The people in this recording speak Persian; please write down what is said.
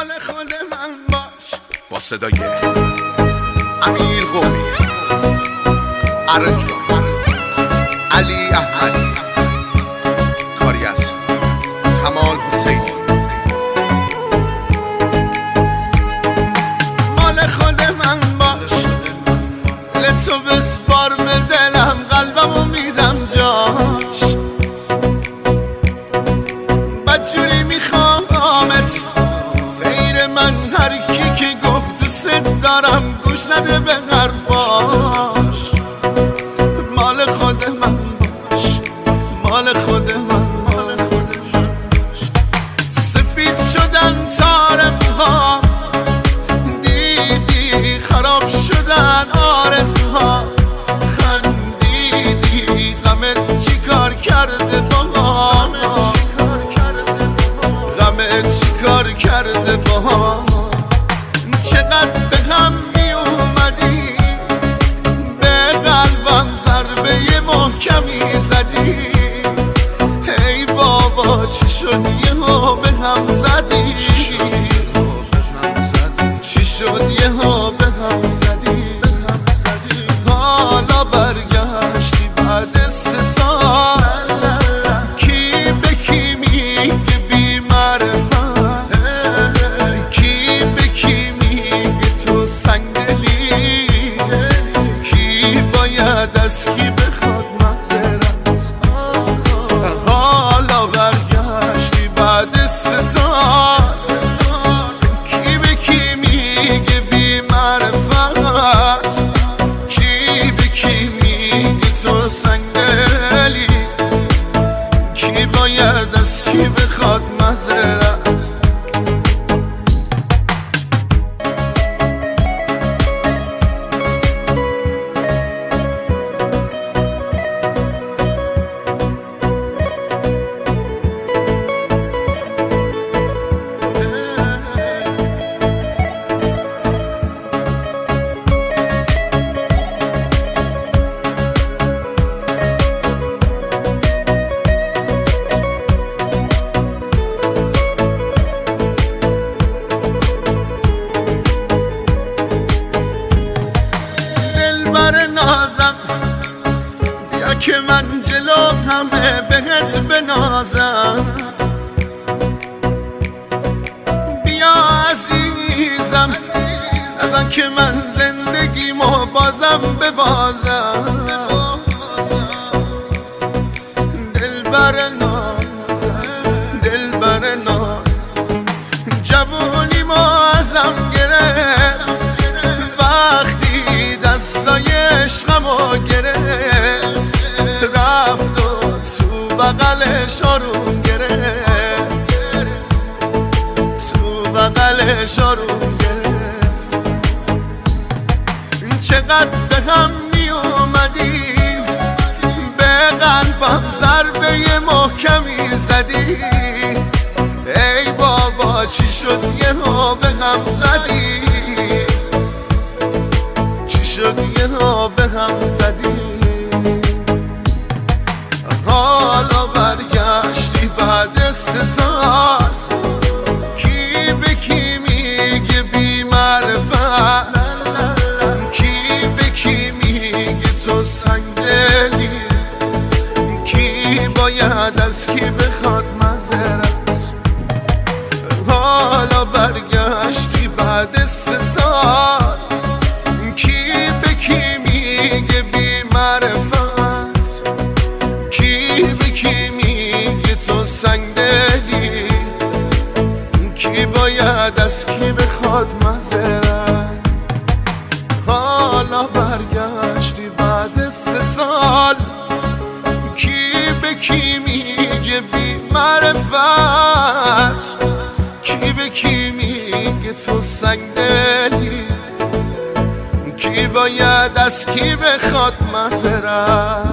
مال خود من باش. با صدای امیر قومی، ارنجبان علی احمدی، کاری از کمال حسینی. مال خود من باش، لطفو بسپار به دلم، قلبمو میدم جاش. بدجوری میخوامت غیر من، هر کی که گفت دوست دارم گوش نده به حرفاش. مال خود من باش، مال خود من، مال خود من باش. سفید شدن طارم‌ها، دیدی خراب شدن آرزوها. خندیدی غمت چی کار کرده با ما، غمت چی کار کرده با ما. چقدر به هم می اومدی، به قلبم ضربه محکمی زدی. ای بابا چی شد یهو به هم زدی، چی شد یهو به هم زدی. حالا برگشتی بعد 3 سال، کی به کی میگه بی معرفت، کی به کی میگه تو سنگدلی، کی باید از کی بخواد معذرت. حالا برگشتی بعد 3 سال، کی به کی میگه بی معرفت، کی به کی میگه تو سنگدلی، کی باید از کی بخواد معذرت. دلبر نازم بیا که من جلو همه بهت بنازم. بیا عزیزم از آن که من زندگیمو بازم ببازم. دلبر نازم، دلبر نازم، جوونیمو ازم گرفت وقتی دستای عشقمو گرفت. رفت و تو بغلش آروم گرفت، تو بغلش آروم گرفت. چقدر به هم می اومدیم، به قلبم ضربه محکمی زدی. ای بابا چی شد یهو به هم زدی، چی شد یهو به هم زدی. حالا برگشتی بعد 3 سال، کی به کی میگه بی معرفت، کی به کی میگه تو سنگدلی، کی باید از کی بخواد معذرت. حالا برگشتی بعد 3 سال، کی به کی میگه بی معرفت، کی به کی میگه تو سنگدلی، کی باید از کی بخواد معذرت. حالا برگشتی بعد 3 سال، کی به کی میگه بی معرفت، کی به کی میگه تو سنگدلی، کی باید از کی بخواد معذرت.